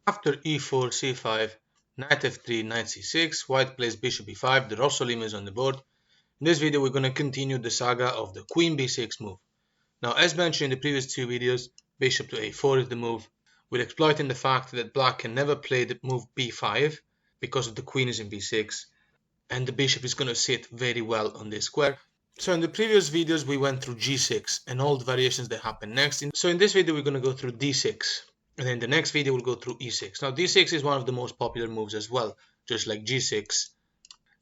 After e4, c5, knight f3, knight c6, white plays bishop e5, the Rossolimo is on the board. In this video we're going to continue the saga of the queen b6 move. Now as mentioned in the previous two videos, bishop to a4 is the move. We're exploiting the fact that black can never play the move b5 because of the queen is in b6 and the bishop is going to sit very well on this square. So in the previous videos we went through g6 and all the variations that happen next. So in this video we're going to go through d6. And then the next video we'll go through e6. Now d6 is one of the most popular moves as well, just like g6.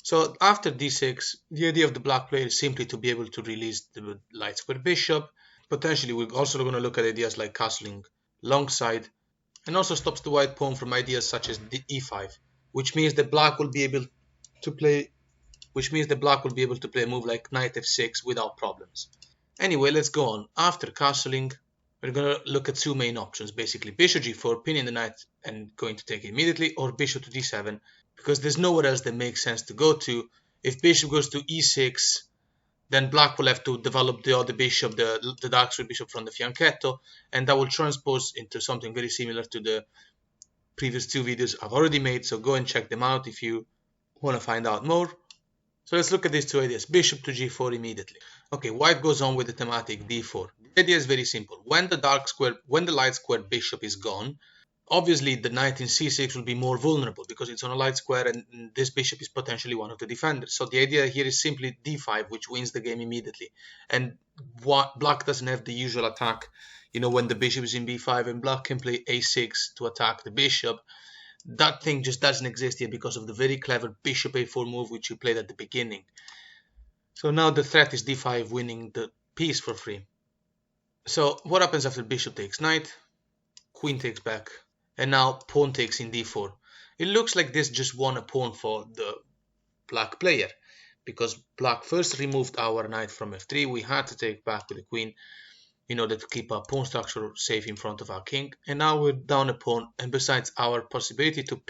So after d6, the idea of the black player is simply to be able to release the light square bishop. Potentially we're also going to look at ideas like castling longside, and also stops the white pawn from ideas such as the e5, which means that black will be able to play a move like knight f6 without problems. Anyway, let's go on. After castling, we're going to look at two main options, basically bishop g4, pinning the knight and going to take it immediately, or bishop to d7, because there's nowhere else that makes sense to go to. If bishop goes to e6, then black will have to develop the other bishop, the dark square bishop from the fianchetto, and that will transpose into something very similar to the previous two videos I've already made, so go and check them out if you want to find out more. So let's look at these two ideas, bishop to g4 immediately. Okay, white goes on with the thematic d4. The idea is very simple. When the light square bishop is gone, obviously the knight in c6 will be more vulnerable because it's on a light square and this bishop is potentially one of the defenders. So the idea here is simply d5, which wins the game immediately. And black doesn't have the usual attack, when the bishop is in b5 and black can play a6 to attack the bishop. That thing just doesn't exist here because of the very clever bishop a4 move which you played at the beginning. So now the threat is d5 winning the piece for free. So what happens after bishop takes knight? Queen takes back, and now pawn takes in d4. It looks like this just won a pawn for the black player, because black first removed our knight from f3. We had to take back with the queen in order to keep our pawn structure safe in front of our king, and now we're down a pawn, and besides, our possibility to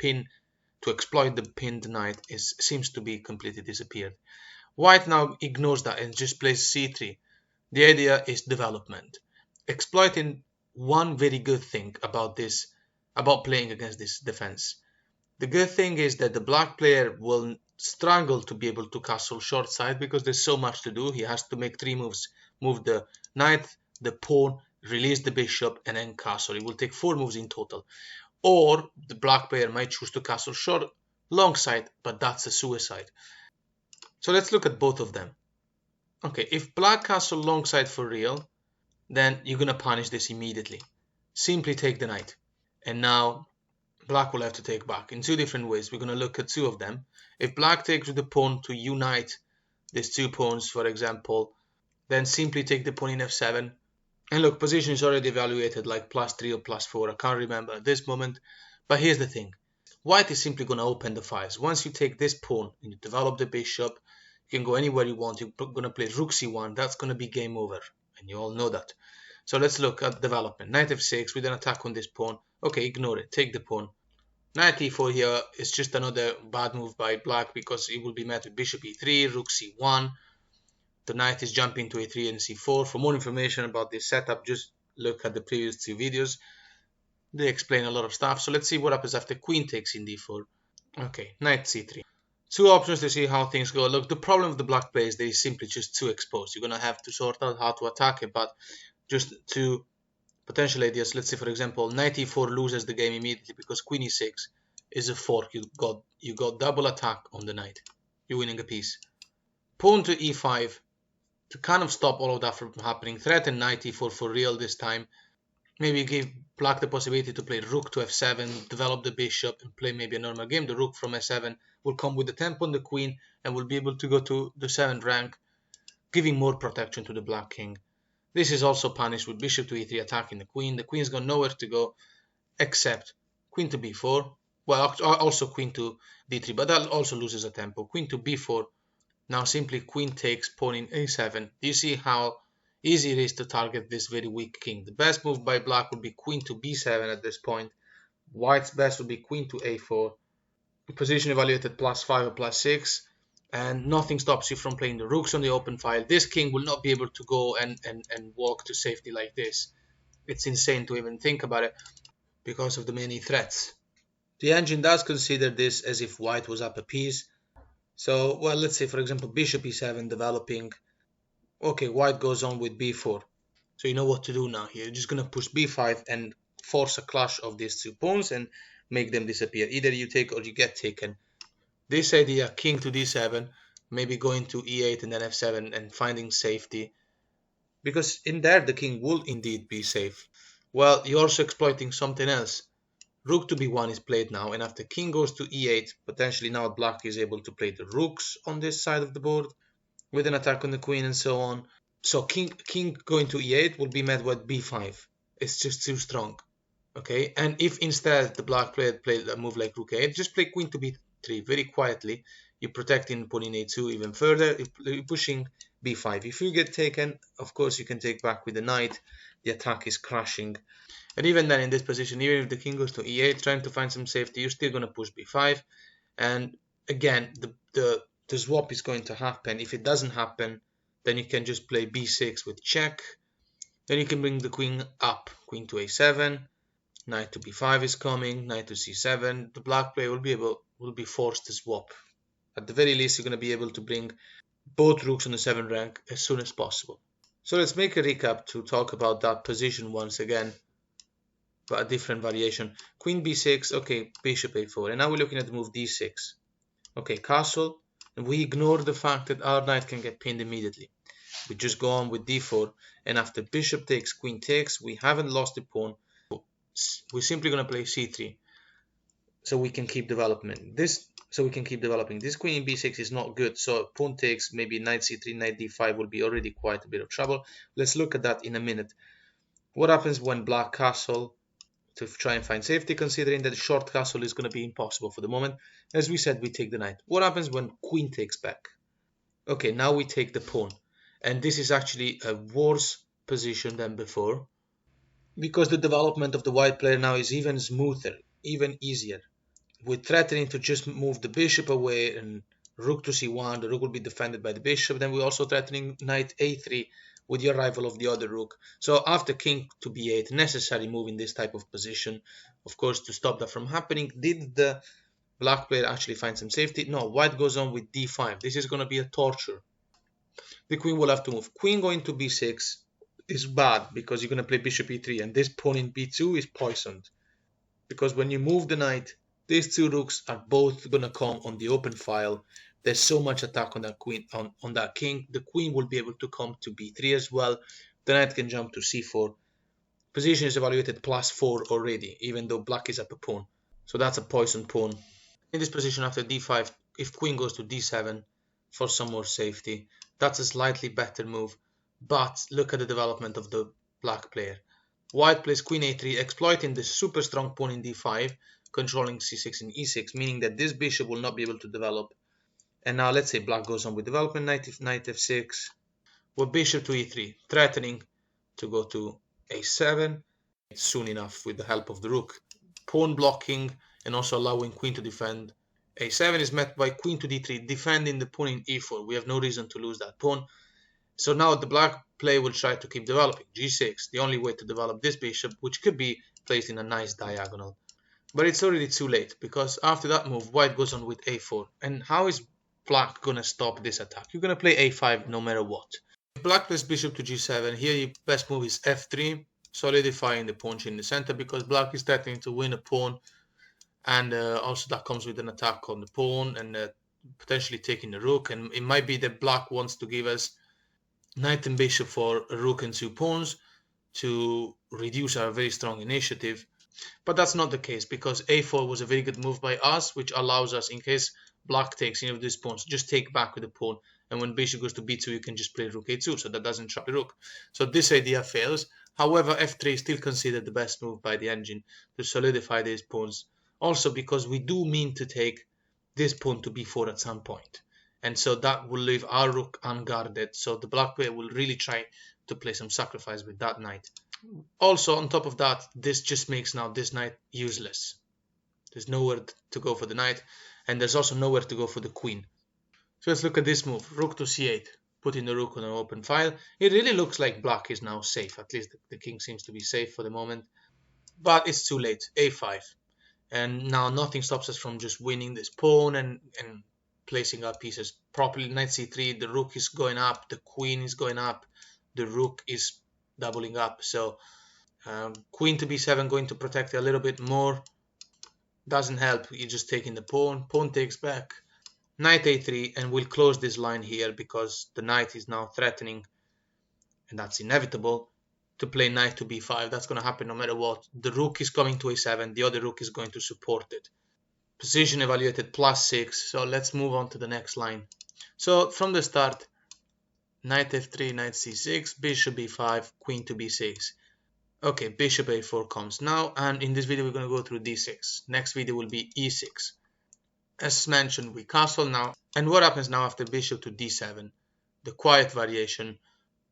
exploit the pinned knight seems to be completely disappeared. White now ignores that and just plays c3. The idea is development, exploiting one very good thing about playing against this defense. The good thing is that the black player will struggle to be able to castle short side because there's so much to do. He has to make three moves: move the knight, the pawn, release the bishop, and then castle. It will take 4 moves in total. Or the black player might choose to castle short long side, but that's a suicide. So let's look at both of them. Okay, if black castle long side for real, then you're gonna punish this immediately. Simply take the knight, and now black will have to take back in 2 different ways. We're gonna look at 2 of them. If black takes with the pawn to unite these 2 pawns, for example, then simply take the pawn in f7. And look, position is already evaluated like +3 or +4. I can't remember at this moment. But here's the thing. White is simply going to open the files. Once you take this pawn and you develop the bishop, you can go anywhere you want. You're going to play rook c1. That's going to be game over. And you all know that. So let's look at development. Knight f6 with an attack on this pawn. Okay, ignore it. Take the pawn. Knight e4 here is just another bad move by black because it will be met with bishop e3, rook c1. The knight is jumping to a3 and c4. For more information about this setup, just look at the previous 2 videos. They explain a lot of stuff. So let's see what happens after queen takes in d4. Okay, knight c3. 2 options to see how things go. Look, the problem with the black play is that he's simply just too exposed. You're going to have to sort out how to attack it, but just 2 potential ideas. Let's say, for example, knight e4 loses the game immediately because queen e6 is a fork. You got double attack on the knight. You're winning a piece. Pawn to e5. To kind of stop all of that from happening, threaten knight e4 for real this time. Maybe give black the possibility to play rook to f7, develop the bishop, and play maybe a normal game. The rook from f7 will come with the tempo on the queen and will be able to go to the 7th rank, giving more protection to the black king. This is also punished with bishop to e3 attacking the queen. The queen's got nowhere to go except queen to b4. Well, also queen to d3, but that also loses a tempo. Queen to b4. Now simply queen takes pawn in a7. Do you see how easy it is to target this very weak king? The best move by black would be queen to b7 at this point. White's best would be queen to a4. Position evaluated +5 or +6. And nothing stops you from playing the rooks on the open file. This king will not be able to go and walk to safety like this. It's insane to even think about it because of the many threats. The engine does consider this as if white was up a piece. So, well, let's say, for example, bishop e7 developing. Okay, white goes on with b4. So you know what to do now here. You're just going to push b5 and force a clash of these two pawns and make them disappear. Either you take or you get taken. This idea, king to d7, maybe going to e8 and then f7 and finding safety. Because in there the king will indeed be safe. Well, you're also exploiting something else. Rook to b1 is played now, and after king goes to e8, potentially now black is able to play the rooks on this side of the board with an attack on the queen and so on. So king going to e8 will be met with b5. It's just too strong. Okay, and if instead the black player played a move like rook a8, just play queen to b3 very quietly. You're protecting pawn in a2 even further. You're pushing b5. If you get taken, of course you can take back with the knight. The attack is crashing. And even then, in this position, even if the king goes to e8, trying to find some safety, you're still going to push b5. And again, the swap is going to happen. If it doesn't happen, then you can just play b6 with check. Then you can bring the queen up, queen to a7. Knight to b5 is coming, knight to c7. The black player will be forced to swap. At the very least, you're going to be able to bring both rooks on the 7th rank as soon as possible. So let's make a recap to talk about that position once again, but a different variation. Queen b6, okay, bishop a4, and now we're looking at the move d6. Okay, castle, and we ignore the fact that our knight can get pinned immediately. We just go on with d4, and after bishop takes, queen takes, we haven't lost the pawn. We're simply going to play c3 so we can keep developing this. This queen in b6 is not good, so pawn takes, maybe knight c3, knight d5 will be already quite a bit of trouble. Let's look at that in a minute. What happens when black castle to try and find safety, considering that the short castle is going to be impossible for the moment? As we said, we take the knight. What happens when queen takes back? Okay, now we take the pawn, and this is actually a worse position than before, because the development of the white player now is even smoother, even easier. We're threatening to just move the bishop away and rook to c1, the rook will be defended by the bishop. Then we're also threatening knight a3 with the arrival of the other rook. So after king to b8, necessary move in this type of position, of course, to stop that from happening. Did the black player actually find some safety? No, white goes on with d5. This is going to be a torture. The queen will have to move. Queen going to b6 is bad because you're going to play bishop e3, and this pawn in b2 is poisoned. Because when you move the knight, these two rooks are both going to come on the open file. There's so much attack on that queen, on that king. The queen will be able to come to b3 as well. The knight can jump to c4. Position is evaluated +4 already, even though black is up a pawn. So that's a poisoned pawn. In this position after d5, if queen goes to d7 for some more safety, that's a slightly better move. But look at the development of the black player. White plays queen a3, exploiting the super strong pawn in d5, controlling c6 and e6, meaning that this bishop will not be able to develop. And now let's say black goes on with development, knight f6, with bishop to e3, threatening to go to a7 soon enough with the help of the rook. Pawn blocking and also allowing queen to defend. a7 is met by queen to d3, defending the pawn in e4. We have no reason to lose that pawn. So now the black player will try to keep developing. g6, the only way to develop this bishop, which could be placed in a nice diagonal. But it's already too late, because after that move, white goes on with a4. And how is black going to stop this attack? You're going to play a5 no matter what. If black plays bishop to g7, here your best move is f3, solidifying the pawn in the center, because black is threatening to win a pawn. And also that comes with an attack on the pawn and potentially taking the rook. And it might be that black wants to give us knight and bishop for a rook and 2 pawns to reduce our very strong initiative. But that's not the case, because a4 was a very good move by us, which allows us, in case black takes any of these pawns, just take back with the pawn. And when bishop goes to b2, you can just play rook a2, so that doesn't trap the rook. So this idea fails. However, f3 is still considered the best move by the engine to solidify these pawns. Also because we do mean to take this pawn to b4 at some point. And so that will leave our rook unguarded. So the black player will really try to play some sacrifice with that knight. Also, on top of that, this just makes now this knight useless. There's nowhere to go for the knight, and there's also nowhere to go for the queen. So let's look at this move. Rook to c8, putting the rook on an open file. It really looks like black is now safe. At least the king seems to be safe for the moment. But it's too late. a5. And now nothing stops us from just winning this pawn and placing our pieces properly. Knight c3, the rook is going up, the queen is going up, the rook is doubling up. So queen to b7 going to protect it a little bit more. Doesn't help, you're just taking the pawn. Pawn takes back. Knight a3, and we'll close this line here because the knight is now threatening, and that's inevitable, to play knight to b5. That's going to happen no matter what. The rook is coming to a7, the other rook is going to support it. Position evaluated +6, so let's move on to the next line. So from the start, knight f3, knight c6, bishop b5, queen to b6. Okay, bishop a4 comes now, and in this video we're going to go through d6. Next video will be e6. As mentioned, we castle now, and what happens now after bishop to d7? The quiet variation.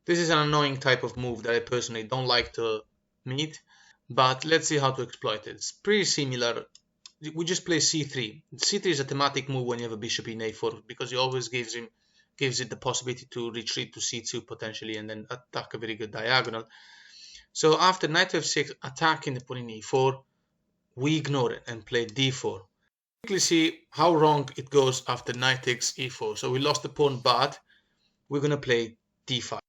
This is an annoying type of move that I personally don't like to meet, but let's see how to exploit it. It's pretty similar. We just play c3. c3 is a thematic move when you have a bishop in a4 because it always gives it the possibility to retreat to c2 potentially and then attack a very good diagonal. So after knight to f6 attacking the pawn in e4, we ignore it and play d4. Quickly see how wrong it goes after knight takes e4. So we lost the pawn, but we're going to play d5.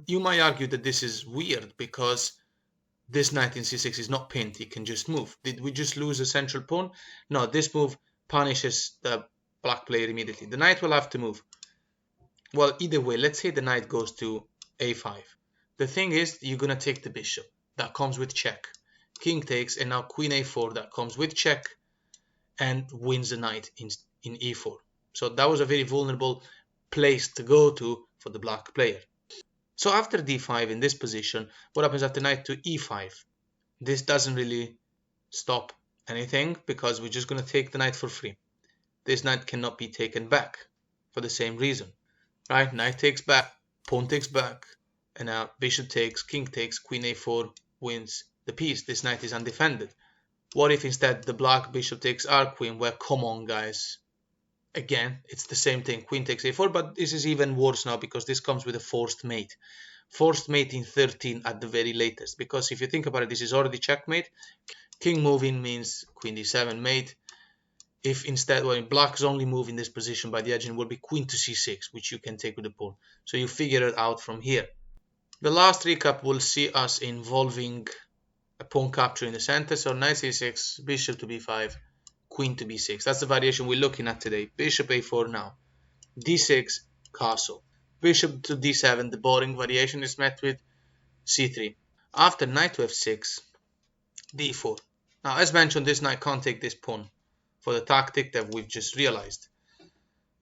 You might argue that this is weird because this knight in c6 is not pinned, he can just move. Did we just lose a central pawn? No, this move punishes the black player immediately. The knight will have to move. Well, either way, let's say the knight goes to a5. The thing is, you're going to take the bishop. That comes with check. King takes, and now queen a4, that comes with check, and wins the knight in e4. So that was a very vulnerable place to go to for the black player. So after d5 in this position, what happens after knight to e5? This doesn't really stop anything because we're just going to take the knight for free. This knight cannot be taken back for the same reason. Right? Knight takes back, pawn takes back, and now bishop takes, king takes, queen a4 wins the piece. This knight is undefended. What if instead the black bishop takes our queen? Well, come on, guys. Again, it's the same thing. Queen takes a4, but this is even worse now because this comes with a forced mate. Forced mate in 13 at the very latest. Because if you think about it, this is already checkmate. King moving means queen d7 mate. If instead, well, black's only move in this position by the edge will be queen to c6, which you can take with the pawn. So you figure it out from here. The last recap will see us involving a pawn capture in the center. So knight c6, bishop to b5, queen to b6. That's the variation we're looking at today. Bishop a4 now. d6, castle. Bishop to d7, the boring variation is met with c3. After knight to f6, d4. Now, as mentioned, this knight can't take this pawn for the tactic that we've just realized.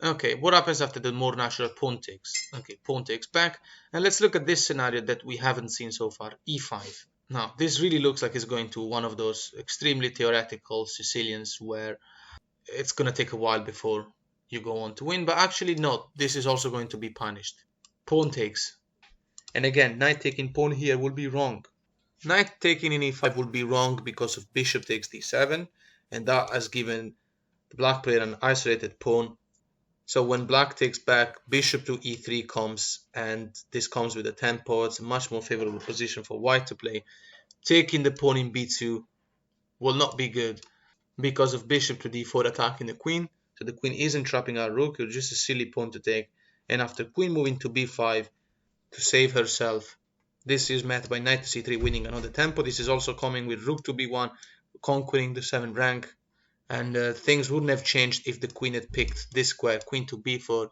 Okay, what happens after the more natural pawn takes? Okay, pawn takes back. And let's look at this scenario that we haven't seen so far, e5. Now, this really looks like it's going to one of those extremely theoretical Sicilians where it's going to take a while before you go on to win. But actually, no, this is also going to be punished. Pawn takes. And again, knight taking pawn here will be wrong. Knight taking in e5 will be wrong because of bishop takes d7. And that has given the black player an isolated pawn. So when black takes back, bishop to e3 comes, and this comes with a tempo. It's a much more favorable position for white to play. Taking the pawn in b2 will not be good because of bishop to d4 attacking the queen. So the queen isn't trapping our rook, it's just a silly pawn to take. And after queen moving to b5 to save herself, this is met by knight to c3 winning another tempo. This is also coming with rook to b1, conquering the 7th rank. And things wouldn't have changed if the queen had picked this square, queen to b4,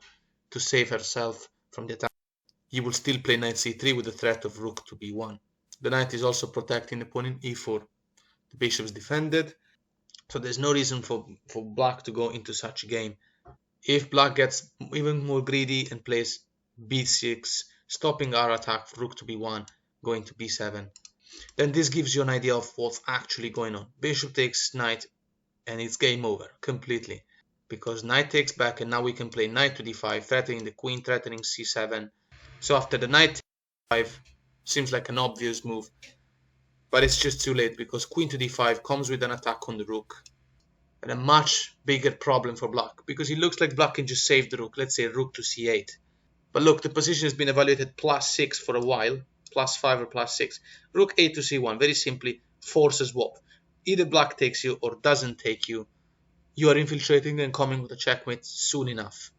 to save herself from the attack. You will still play knight c3 with the threat of rook to b1. The knight is also protecting the pawn in e4. The bishop is defended, so there's no reason for black to go into such a game. If black gets even more greedy and plays b6, stopping our attack, rook to b1, going to b7, then this gives you an idea of what's actually going on. Bishop takes knight, and it's game over completely because knight takes back, and now we can play knight to d5, threatening the queen, threatening c7. So after the knight takes 5 seems like an obvious move, but it's just too late because queen to d5 comes with an attack on the rook and a much bigger problem for black because it looks like black can just save the rook. Let's say rook to c8, but look, the position has been evaluated +6 for a while, +5 or +6. Rook a to c1, very simply forces what? either black takes you or doesn't take you, you are infiltrating and coming with a checkmate soon enough.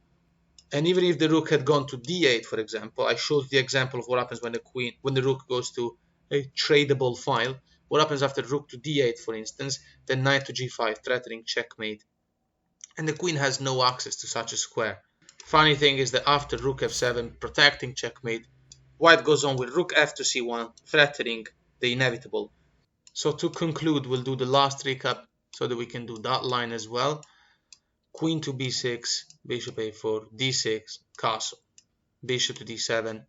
And even if the rook had gone to d8, for example, I showed the example of what happens when the rook goes to a tradable file. What happens after rook to d8, for instance, then knight to g5, threatening checkmate. And the queen has no access to such a square. Funny thing is that after rook f7, protecting checkmate, white goes on with rook f to c1, threatening the inevitable. So to conclude, we'll do the last recap so that we can do that line as well. Queen to b6, bishop a4, d6, castle, bishop to d7,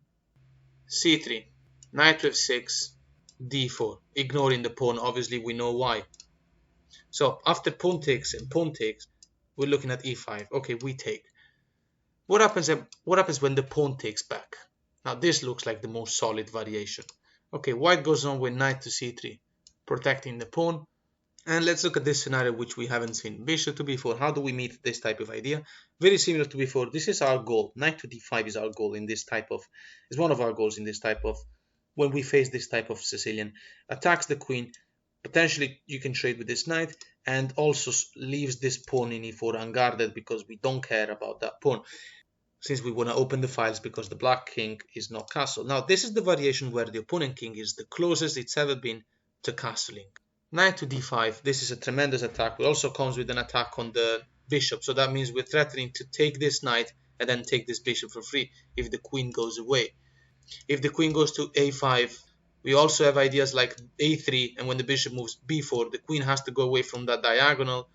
c3, knight to f6, d4, ignoring the pawn. Obviously we know why. So after pawn takes and pawn takes, we're looking at e5. Okay, we take. What happens when the pawn takes back? Now this looks like the most solid variation. Okay, white goes on with knight to c3, protecting the pawn. And let's look at this scenario which we haven't seen. Bishop to b4. How do we meet this type of idea? Very similar to before. This is our goal. Knight to d5 is our goal in this type of, is one of our goals in this type of, when we face this type of Sicilian. Attacks the queen. Potentially you can trade with this knight, and also leaves this pawn in e4 unguarded because we don't care about that pawn, since we want to open the files because the black king is not castle. Now this is the variation where the opponent king is the closest it's ever been to castling. Knight to d5, this is a tremendous attack. It also comes with an attack on the bishop, so that means we're threatening to take this knight and then take this bishop for free if the queen goes away. If the queen goes to a5, we also have ideas like a3, and when the bishop moves b4, the queen has to go away from that diagonal,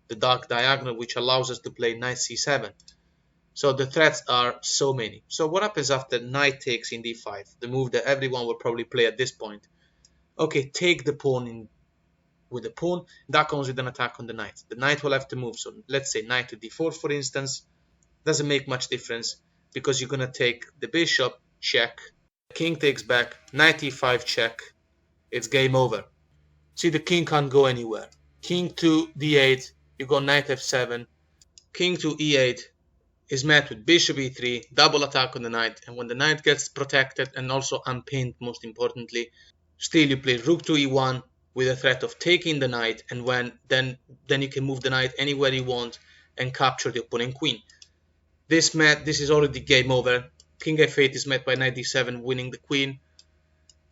the dark diagonal, which allows us to play knight c7. So the threats are so many. So what happens after knight takes in d5? The move that everyone will probably play at this point. Okay, take the pawn in with the pawn, that comes with an attack on the knight. The knight will have to move, so let's say knight to d4 for instance. Doesn't make much difference because you're gonna take the bishop, check, king takes back, knight e5 check, it's game over. See, the king can't go anywhere. King to d8, you go knight f7, king to e8 is met with bishop e3, double attack on the knight, and when the knight gets protected and also unpinned most importantly, still you play rook to e1 with a threat of taking the knight, and then you can move the knight anywhere you want and capture the opponent queen. This is already game over. King f8 is met by knight d7, winning the queen.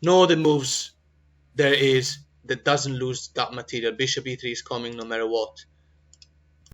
No other moves there is that doesn't lose that material. Bishop e3 is coming no matter what.